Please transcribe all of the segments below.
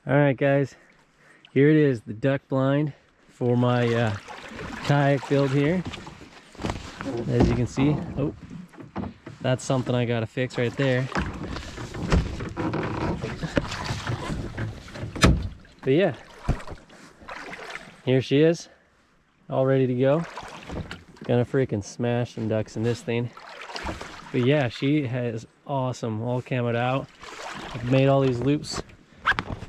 All right, guys, here it is, the duck blind for my kayak build here. As you can see, oh, that's something I gotta fix right there. But yeah, here she is, all ready to go. Gonna freaking smash some ducks in this thing. But yeah, she has awesome, all camoed out. I've made all these loops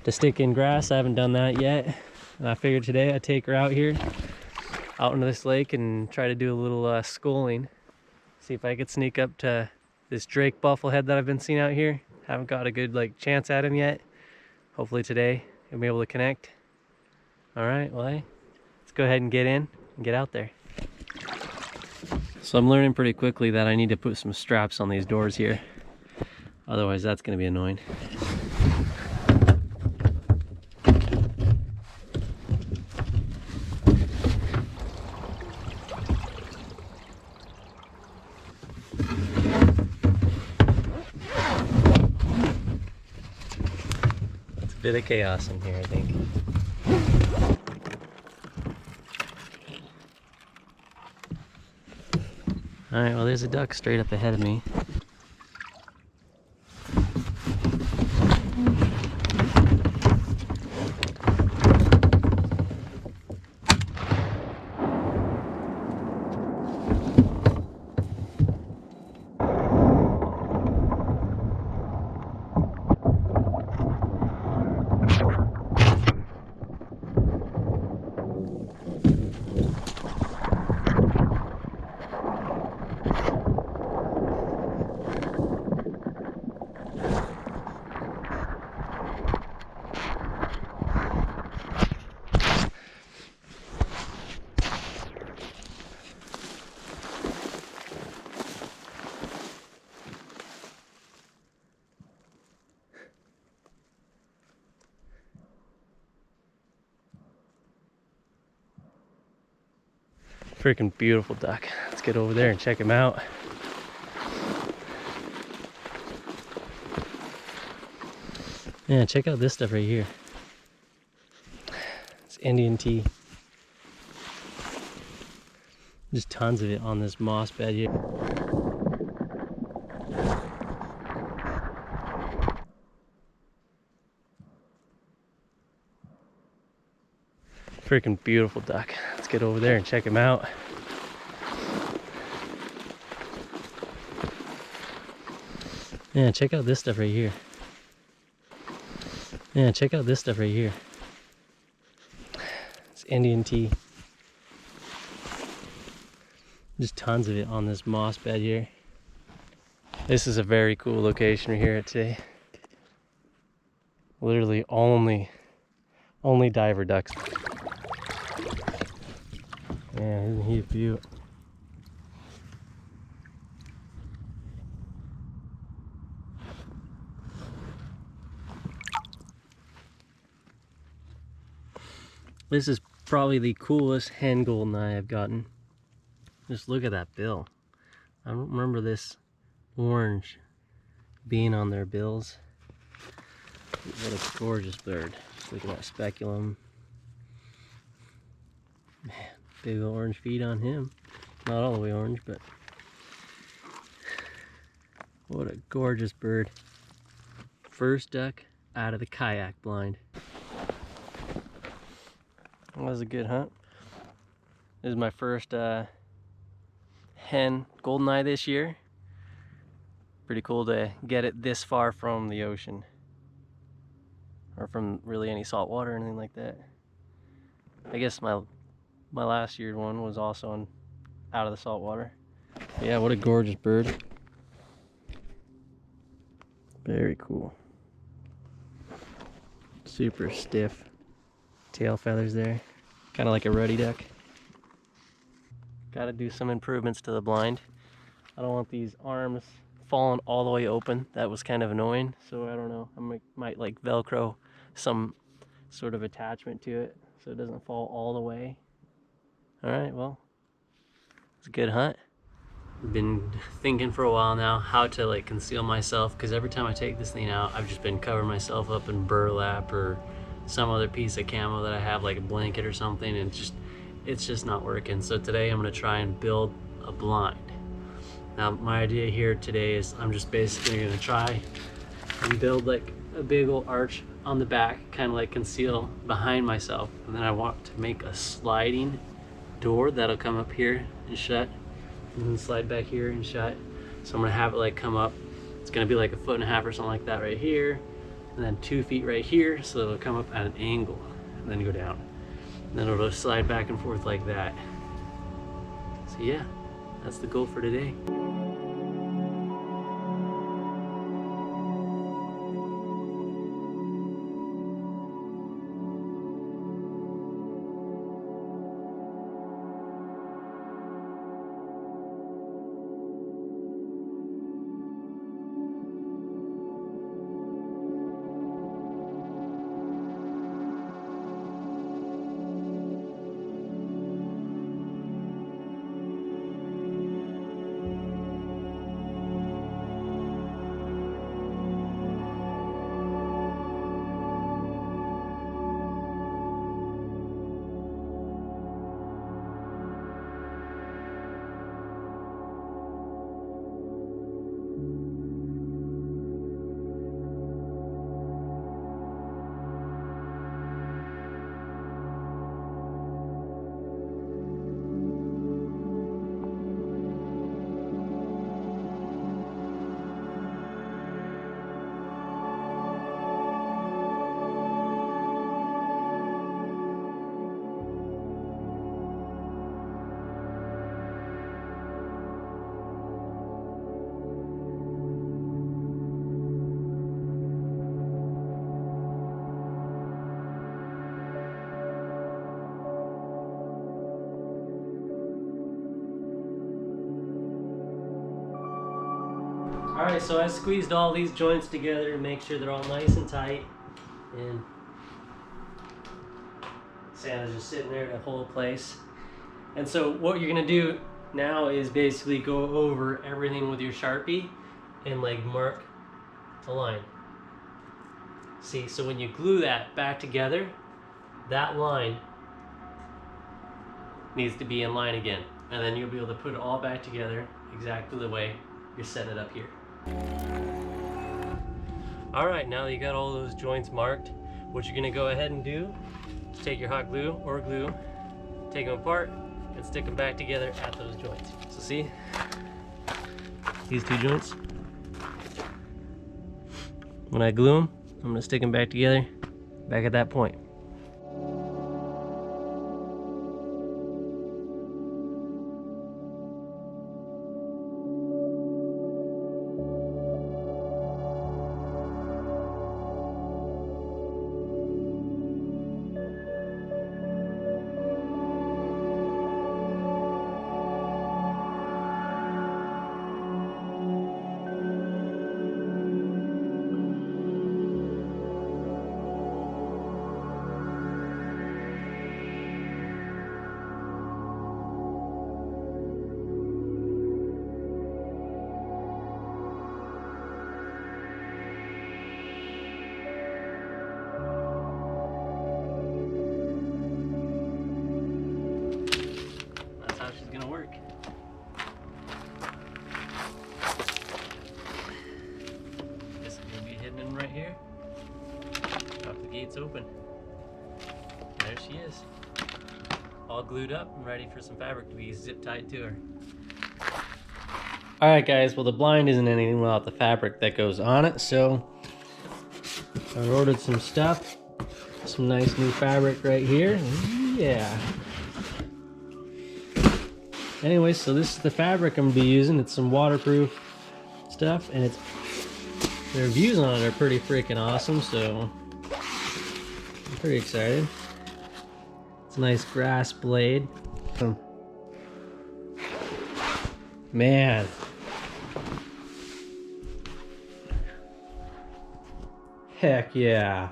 to stick in grass. I haven't done that yet. And I figured today I'd take her out here, out into this lake, and try to do a little schooling. See if I could sneak up to this Drake bufflehead that I've been seeing out here. Haven't got a good chance at him yet. Hopefully today I'll be able to connect. All right, well, hey, let's go ahead and get in and get out there. So I'm learning pretty quickly that I need to put some straps on these doors here. Otherwise that's gonna be annoying. It's a bit of chaos in here, I think. All right, well, there's a duck straight up ahead of me. Freaking beautiful duck. Let's get over there and check him out. Yeah, check out this stuff right here. It's Indian tea. Just tons of it on this moss bed here. Freaking beautiful duck. Let's get over there and check him out. Yeah, check out this stuff right here. Yeah, check out this stuff right here. It's Indian tea. Just tons of it on this moss bed here. This is a very cool location right here today. Literally only diver ducks. Yeah, isn't he a beaut? This is probably the coolest hen goldeneye I've gotten. Just look at that bill. I don't remember this orange being on their bills. What a gorgeous bird. Just look at that speculum. Man, big orange feet on him. Not all the way orange, but what a gorgeous bird. First duck out of the kayak blind. That was a good hunt. This is my first hen goldeneye this year. Pretty cool to get it this far from the ocean, or from really any salt water or anything like that. I guess my last year's one was also out of the salt water. But yeah, what a gorgeous bird. Very cool. Super stiff tail feathers there. Kind of like a ruddy duck. Got to do some improvements to the blind. I don't want these arms falling all the way open. That was kind of annoying. So I don't know. I might like Velcro some sort of attachment to it so it doesn't fall all the way. All right, well, it's a good hunt. I've been thinking for a while now how to conceal myself, because every time I take this thing out, I've just been covering myself up in burlap or some other piece of camo that I have, like a blanket or something, and it's just not working. So today I'm gonna try and build a blind. Now my idea here today is I'm just basically gonna try and build like a big old arch on the back, kind of like conceal behind myself, and then I want to make a sliding door that'll come up here and shut, and then slide back here and shut. So I'm gonna have it like come up, it's gonna be like 1.5 feet or something like that right here, and then 2 feet right here, so it'll come up at an angle and then go down, and then it'll slide back and forth like that. So yeah, that's the goal for today. Alright, so I squeezed all these joints together to make sure they're all nice and tight, and sand is just sitting there to hold place. And so what you're going to do now is basically go over everything with your Sharpie and like mark a line. See, so when you glue that back together, that line needs to be in line again, and then you'll be able to put it all back together exactly the way you're setting it up here. Alright, now that you got all those joints marked, what you're going to go ahead and do is take your hot glue or glue, take them apart, and stick them back together at those joints. So see, these two joints, when I glue them, I'm going to stick them back together, back at that point. Open. There she is, all glued up and ready for some fabric to be zip tied to her. Alright guys, well the blind isn't anything without the fabric that goes on it, so I ordered some stuff, some nice new fabric right here. Yeah. Anyway, so this is the fabric I'm gonna be using. It's some waterproof stuff, and the reviews on it are pretty freaking awesome, so I'm pretty excited. It's a nice grass blade. Man. Heck yeah.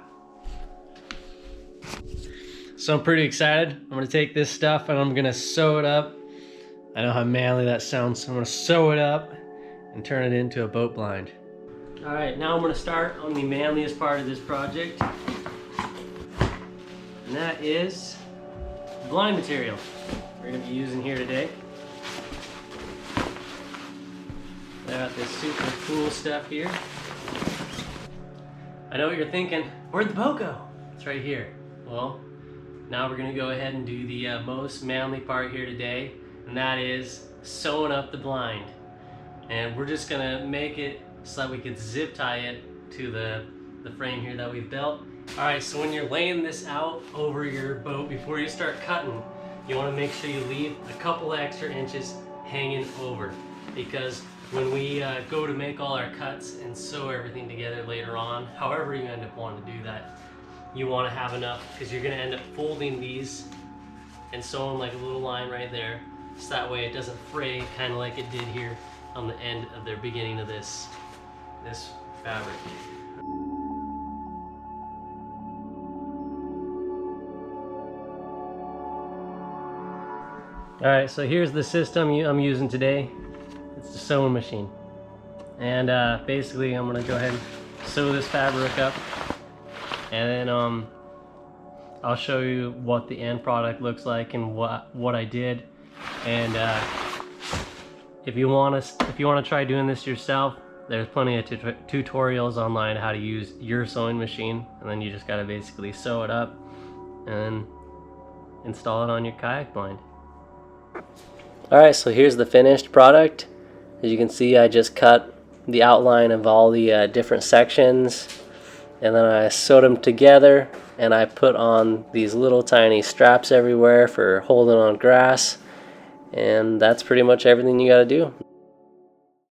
So I'm pretty excited. I'm gonna take this stuff and I'm gonna sew it up. I know how manly that sounds. I'm gonna sew it up and turn it into a boat blind. All right, now I'm gonna start on the manliest part of this project. and that is blind material we're going to be using here today. I got this super cool stuff here. I know what you're thinking, where'd the boat go? It's right here. Well, now we're going to go ahead and do the most manly part here today, and that is sewing up the blind. And we're just going to make it so that we could zip tie it to the frame here that we've built. Alright, so when you're laying this out over your boat, before you start cutting, you want to make sure you leave a couple extra inches hanging over, because when we go to make all our cuts and sew everything together later on, however you end up wanting to do that, you want to have enough, because you're going to end up folding these and sewing like a little line right there, so that way it doesn't fray kind of like it did here on the end of the beginning of this fabric. Alright, so here's the system I'm using today. It's the sewing machine. And basically I'm going to go ahead and sew this fabric up. And then I'll show you what the end product looks like and what I did. And if you want to try doing this yourself, there's plenty of tutorials online how to use your sewing machine. And then you just got to basically sew it up and install it on your kayak blind. Alright, so here's the finished product. As you can see, I just cut the outline of all the different sections, and then I sewed them together, and I put on these little tiny straps everywhere for holding on grass, and that's pretty much everything you got to do.